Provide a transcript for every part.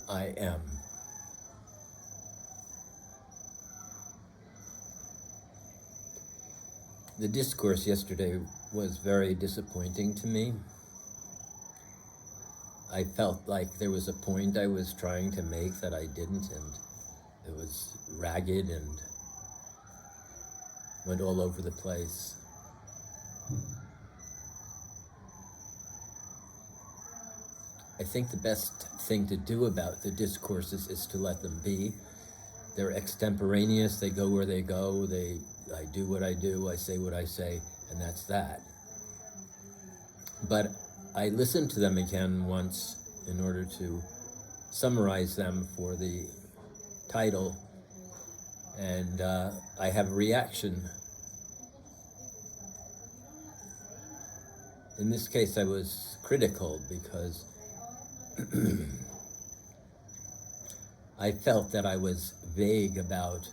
I am. The discourse yesterday was very disappointing to me. I felt like there was a point I was trying to make that I didn't, and it was ragged and went all over the place. I think the best thing to do about the discourses is to let them be. They're extemporaneous, they go where they go, I do what I do, I say what I say, and that's that. But I listened to them again once in order to summarize them for the title, and I have a reaction. In this case, I was critical because I felt that I was vague about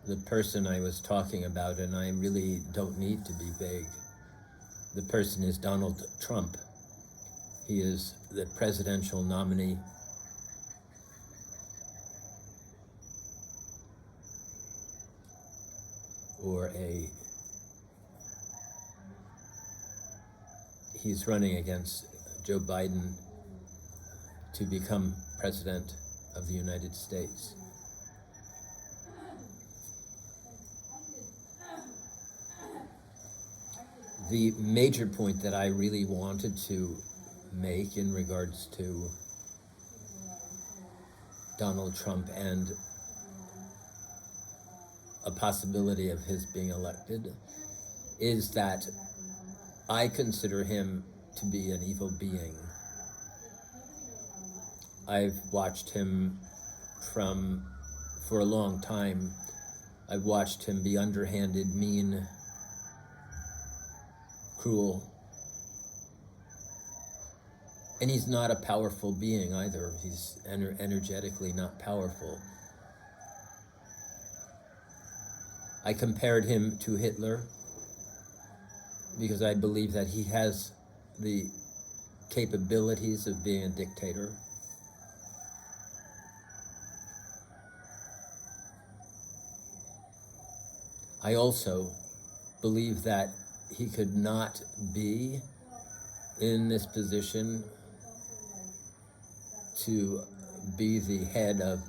the person I was talking about, and I really don't need to be vague. The person is Donald Trump. He is the presidential nominee. He's running against Joe Biden to become president of the United States. The major point that I really wanted to make in regards to Donald Trump and a possibility of his being elected is that I consider him to be an evil being. I've watched him for a long time. I've watched him be underhanded, mean, cruel. And he's not a powerful being either. He's energetically not powerful. I compared him to Hitler because I believe that he has the capabilities of being a dictator. I also believe that he could not be in this position to be the head of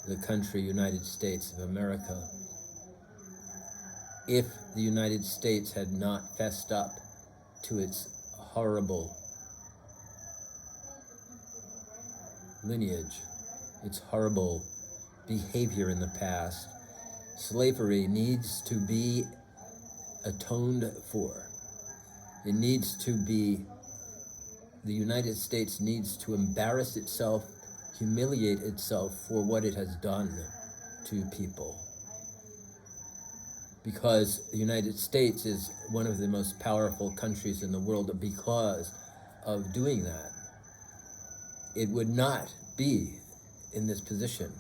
the country, United States of America, if the United States had not fessed up to its horrible lineage, its horrible behavior in the past. Slavery needs to be atoned for. It needs to be, the United States needs to embarrass itself, humiliate itself for what it has done to people. Because the United States is one of the most powerful countries in the world because of doing that. It would not be in this position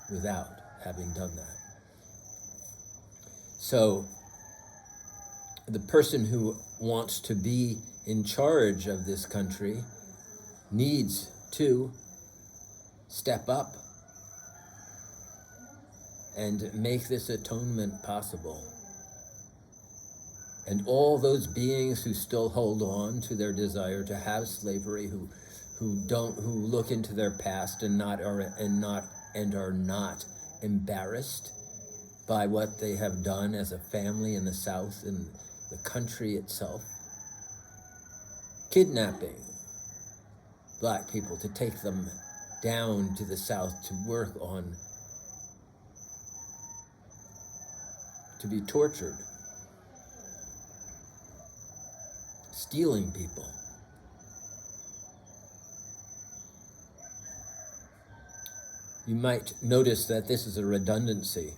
without having done that. So the person who wants to be in charge of this country needs to step up and make this atonement possible. And all those beings who still hold on to their desire to have slavery, who look into their past and are not embarrassed by what they have done as a family in the South and the country itself, kidnapping Black people to take them down to the South to work on, to be tortured, stealing people. You might notice that this is a redundancy,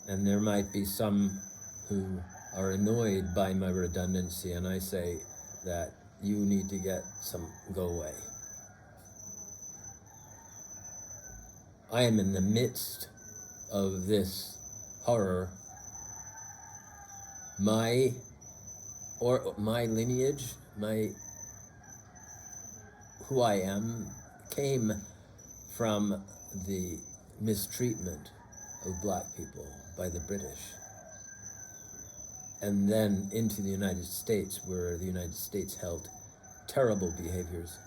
and there might be some who are annoyed by my redundancy, and I say that you need to go away. I am in the midst of this horror. My or my lineage, who I am, came from the mistreatment of black people by the British, and then into the United States, where the United States held terrible behaviors.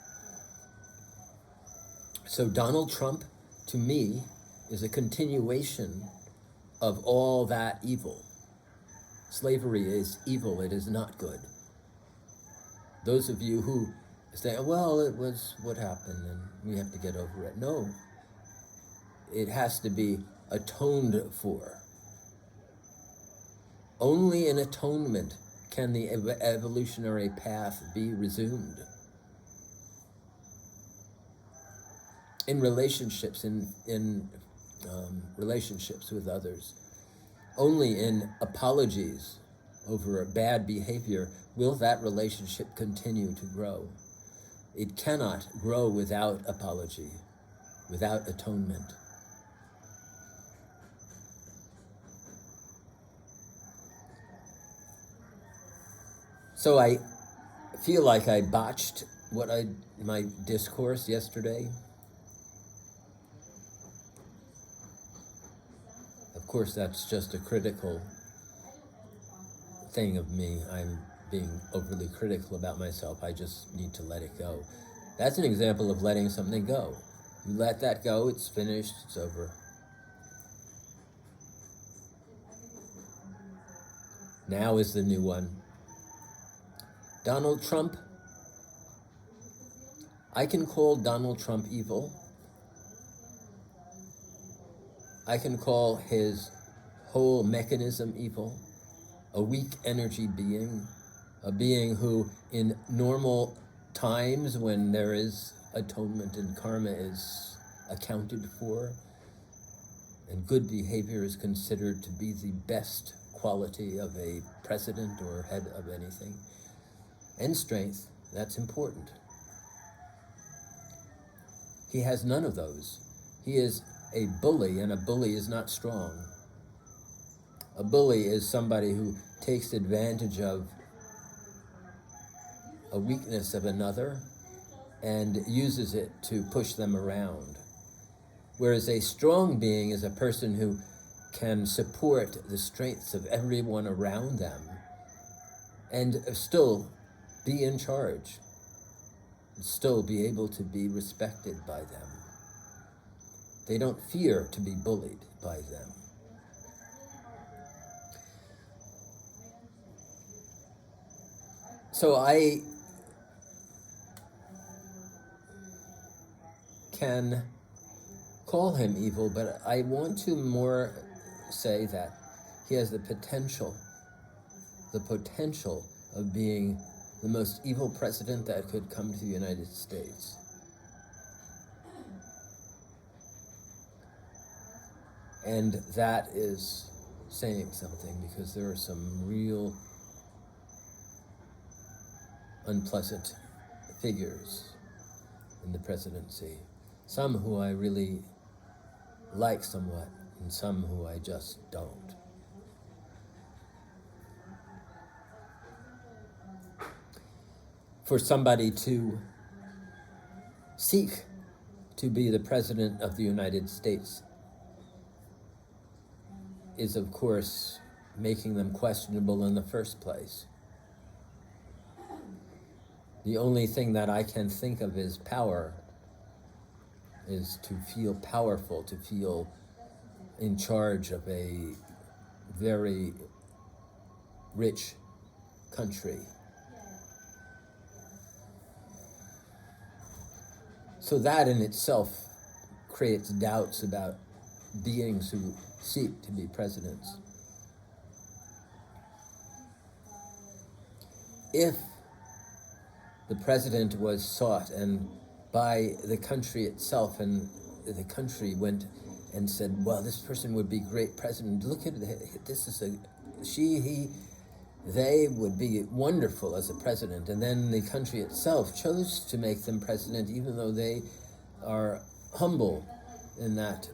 So Donald Trump, to me, is a continuation of all that evil. Slavery is evil, it is not good. Those of you who say, well, it was what happened and we have to get over it. No, it has to be atoned for. Only in atonement can the evolutionary path be resumed. In relationships, in relationships with others, only in apologies over a bad behavior will that relationship continue to grow. It cannot grow without apology, without atonement. So I feel like I botched my discourse yesterday. Of course, that's just a critical thing of me. I'm being overly critical about myself. I just need to let it go. That's an example of letting something go. You let that go, it's finished, it's over. Now is the new one. Donald Trump. I can call Donald Trump evil. I can call his whole mechanism evil, a weak energy being, a being who in normal times when there is atonement and karma is accounted for, and good behavior is considered to be the best quality of a president or head of anything, and strength, that's important. He has none of those. He is a bully, and a bully is not strong. A bully is somebody who takes advantage of a weakness of another and uses it to push them around. Whereas a strong being is a person who can support the strengths of everyone around them and still be in charge, and still be able to be respected by them. They don't fear to be bullied by them. So I can call him evil, but I want to more say that he has the potential of being the most evil president that could come to the United States. And that is saying something, because there are some real unpleasant figures in the presidency. Some who I really like somewhat, and some who I just don't. For somebody to seek to be the President of the United States is, of course, making them questionable in the first place. The only thing that I can think of is power, is to feel powerful, to feel in charge of a very rich country. So that in itself creates doubts about beings who seek to be presidents. If the president was sought and by the country itself, and the country went and said, well, this person would be great president, look at it, this is they would be wonderful as a president, and then the country itself chose to make them president, even though they are humble in that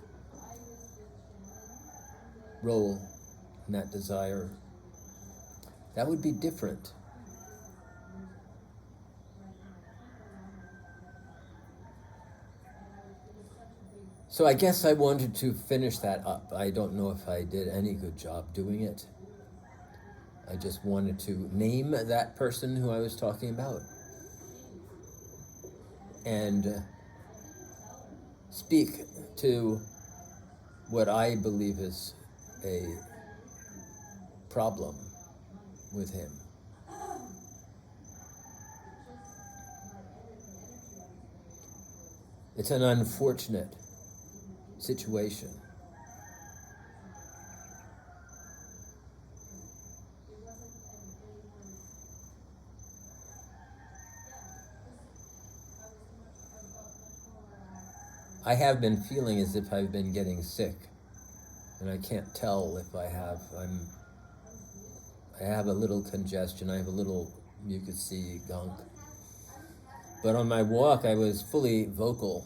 role, in that desire. That would be different. So I guess I wanted to finish that up. I don't know if I did any good job doing it. I just wanted to name that person who I was talking about and speak to what I believe is a problem with him. It's an unfortunate situation. I have been feeling as if I've been getting sick, and I can't tell if I have. I have a little congestion, I have a little mucousy gunk. But on my walk, I was fully vocal,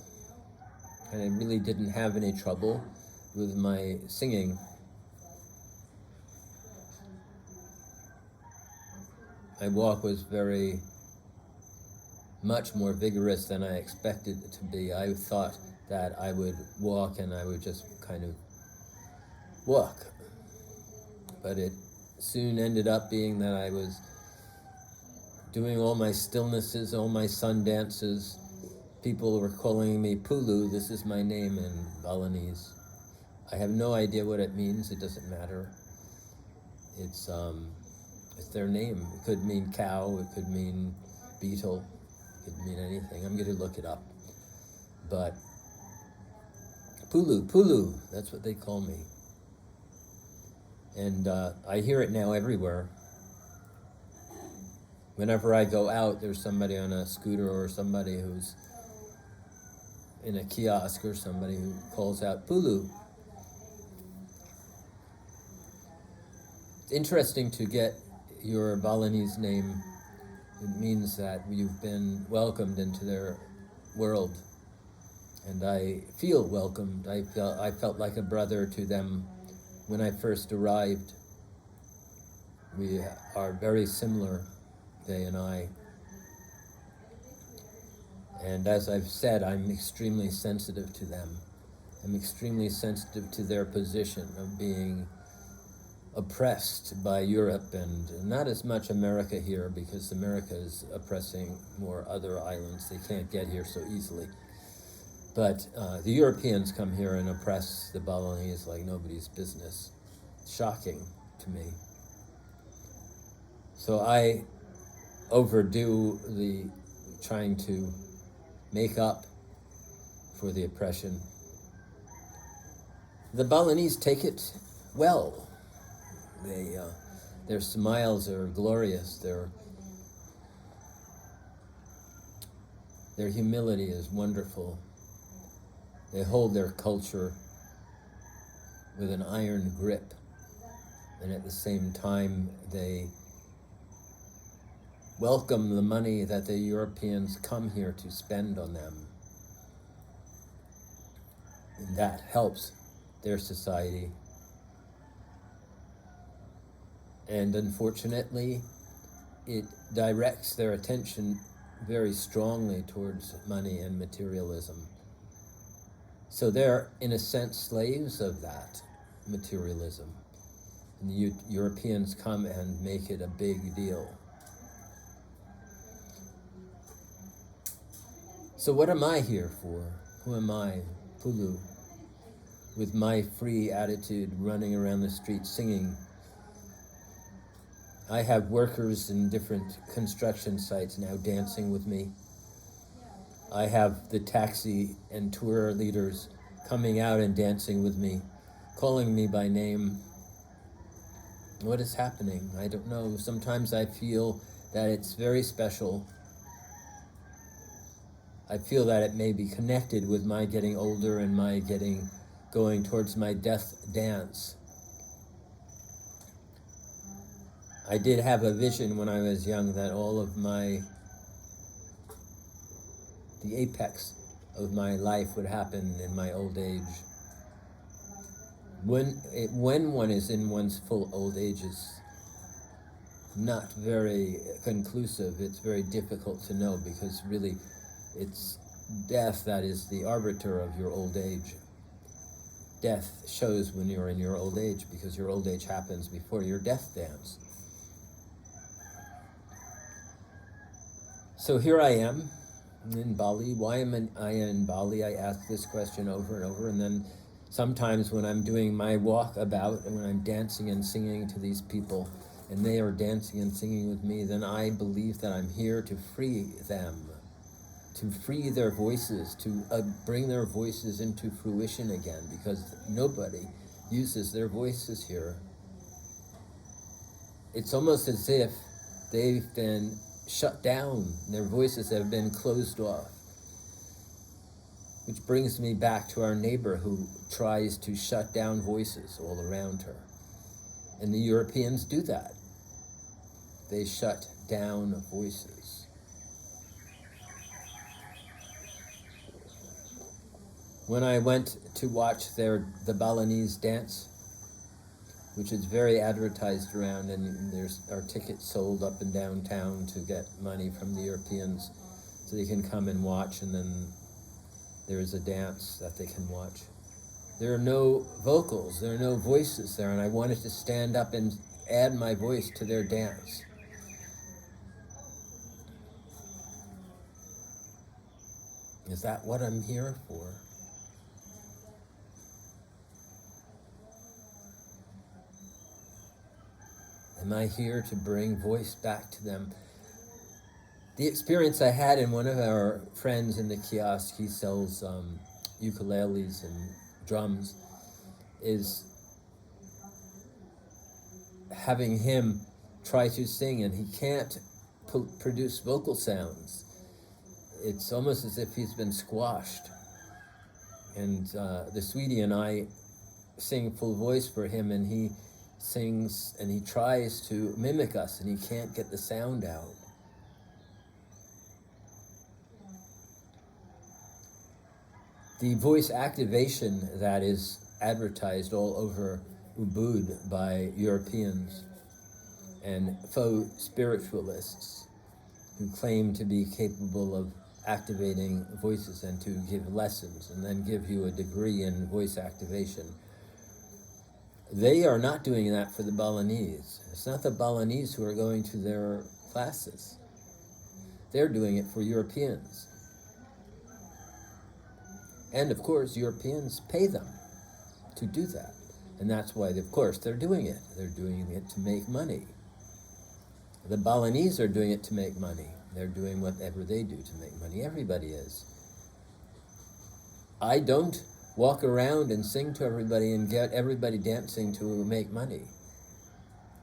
and I really didn't have any trouble with my singing. My walk was very much more vigorous than I expected it to be. I thought that I would walk and I would just kind of walk. But it soon ended up being that I was doing all my stillnesses, all my sun dances. People were calling me Pulu. This is my name in Balinese. I have no idea what it means. It doesn't matter. It's their name. It could mean cow. It could mean beetle. It could mean anything. I'm going to look it up. But Pulu, that's what they call me. And I hear it now everywhere. Whenever I go out, there's somebody on a scooter or somebody who's in a kiosk or somebody who calls out Pulu. It's interesting to get your Balinese name. It means that you've been welcomed into their world. And I feel welcomed. I felt like a brother to them when I first arrived. We are very similar, they and I. And as I've said, I'm extremely sensitive to them. I'm extremely sensitive to their position of being oppressed by Europe, and not as much America here, because America is oppressing more other islands. They can't get here so easily. But the Europeans come here and oppress the Balinese like nobody's business. Shocking to me. So I overdo the trying to make up for the oppression. The Balinese take it well. Their smiles are glorious. Their humility is wonderful. They hold their culture with an iron grip, and at the same time they welcome the money that the Europeans come here to spend on them. And that helps their society. And unfortunately, it directs their attention very strongly towards money and materialism. So they're, in a sense, slaves of that materialism. And the Europeans come and make it a big deal. So what am I here for? Who am I, Pulu, with my free attitude, running around the street singing? I have workers in different construction sites now dancing with me. I have the taxi and tour leaders coming out and dancing with me, calling me by name. What is happening? I don't know. Sometimes I feel that it's very special. I feel that it may be connected with my getting older and my going towards my death dance. I did have a vision when I was young that all of the apex of my life would happen in my old age. When one is in one's full old age is not very conclusive. It's very difficult to know, because really it's death that is the arbiter of your old age. death shows when you're in your old age, because your old age happens before your death dance. So here I am in Bali. Why am I in Bali? I ask this question over and over, and then sometimes when I'm doing my walk about and when I'm dancing and singing to these people and they are dancing and singing with me, then I believe that I'm here to free them, to free their voices, to bring their voices into fruition again, because nobody uses their voices here. It's almost as if they've been shut down, their voices have been closed off. Which brings me back to our neighbor who tries to shut down voices all around her. And the Europeans do that. They shut down voices. When I went to watch the Balinese dance, which is very advertised around, and there's our tickets sold up and down town to get money from the Europeans so they can come and watch, and then there is a dance that they can watch. There are no vocals, there are no voices there, and I wanted to stand up and add my voice to their dance. Is that what I'm here for? Am I here to bring voice back to them? The experience I had in one of our friends in the kiosk, he sells ukuleles and drums, is having him try to sing, and he can't produce vocal sounds. It's almost as if he's been squashed. And the sweetie and I sing full voice for him, and he sings and he tries to mimic us, and he can't get the sound out. The voice activation that is advertised all over Ubud by Europeans and faux spiritualists who claim to be capable of activating voices and to give lessons and then give you a degree in voice activation. They are not doing that for the Balinese. It's not the Balinese who are going to their classes. They're doing it for Europeans. And of course, Europeans pay them to do that. And that's why, of course, they're doing it. They're doing it to make money. The Balinese are doing it to make money. They're doing whatever they do to make money. Everybody is. I don't walk around and sing to everybody and get everybody dancing to make money.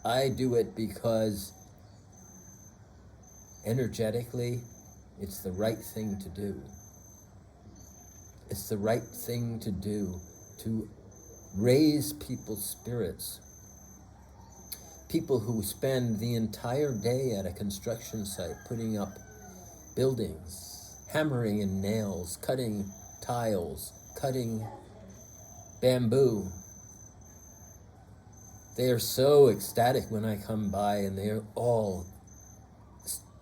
I do it because energetically, it's the right thing to do. It's the right thing to do to raise people's spirits. People who spend the entire day at a construction site putting up buildings, hammering in nails, cutting tiles, cutting bamboo. They are so ecstatic when I come by, and they all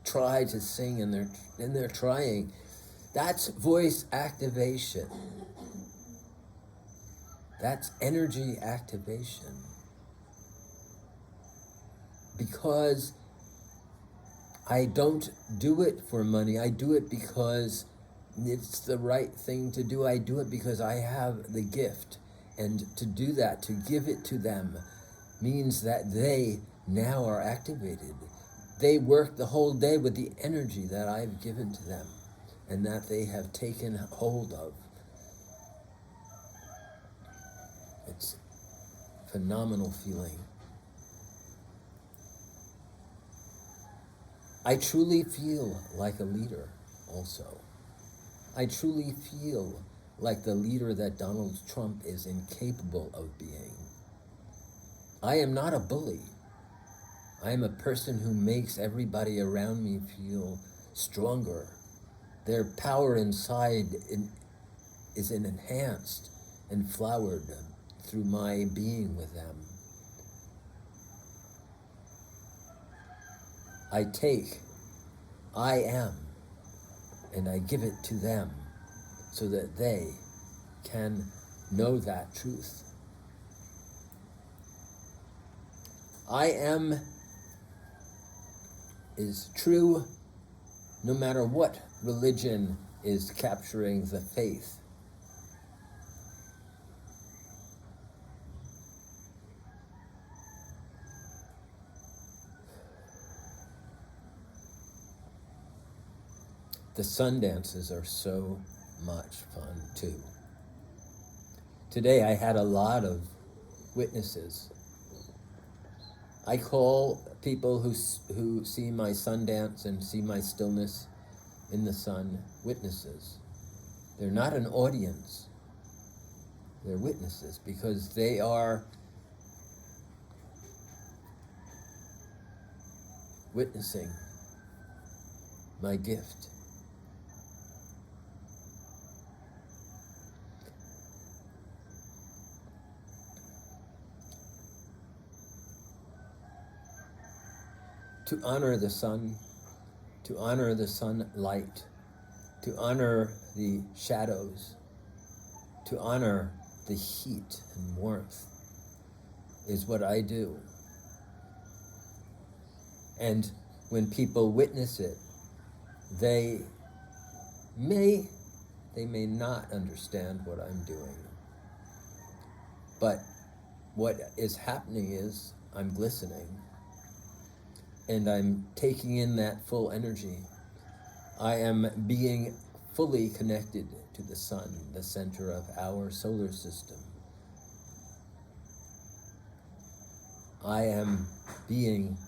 try to sing, and they're trying. That's voice activation. That's energy activation. Because I don't do it for money. I do it because it's the right thing to do. I do it because I have the gift. And to do that, to give it to them, means that they now are activated. They work the whole day with the energy that I've given to them and that they have taken hold of. It's a phenomenal feeling. I truly feel like a leader also. I truly feel like the leader that Donald Trump is incapable of being. I am not a bully. I am a person who makes everybody around me feel stronger. Their power inside is enhanced and flowered through my being with them. I am, and I give it to them so that they can know that truth. I am is true no matter what religion is capturing the faith. The sun dances are so much fun too. Today I had a lot of witnesses. I call people who see my sun dance and see my stillness in the sun witnesses. They're not an audience. They're witnesses because they are witnessing my gift. To honor the sun, to honor the sunlight, to honor the shadows, to honor the heat and warmth is what I do. And when people witness it, they may not understand what I'm doing. But what is happening is I'm glistening. And I'm taking in that full energy. I am being fully connected to the sun, the center of our solar system. I am being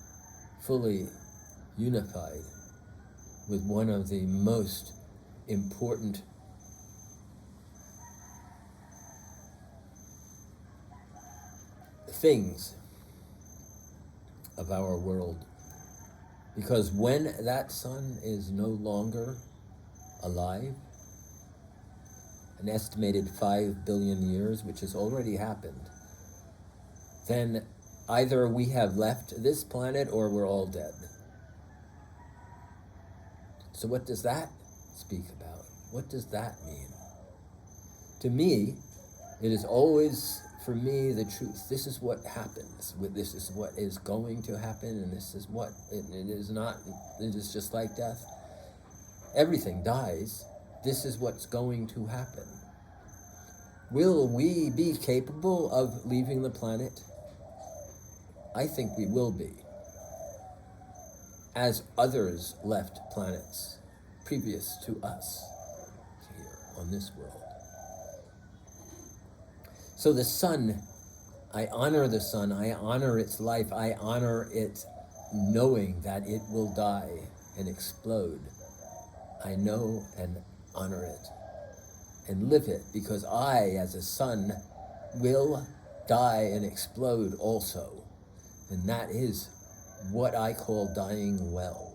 fully unified with one of the most important things of our world. Because when that sun is no longer alive, an estimated 5 billion years, which has already happened, then either we have left this planet or we're all dead. So what does that speak about? What does that mean? To me, it is always, for me, the truth. This is what happens. This is what is going to happen, and this is what it is not. It is just like death. Everything dies. This is what's going to happen. Will we be capable of leaving the planet? I think we will be. As others left planets previous to us here on this world. So the sun, I honor the sun, I honor its life, I honor it knowing that it will die and explode. I know and honor it and live it because I, as a sun, will die and explode also. And that is what I call dying well.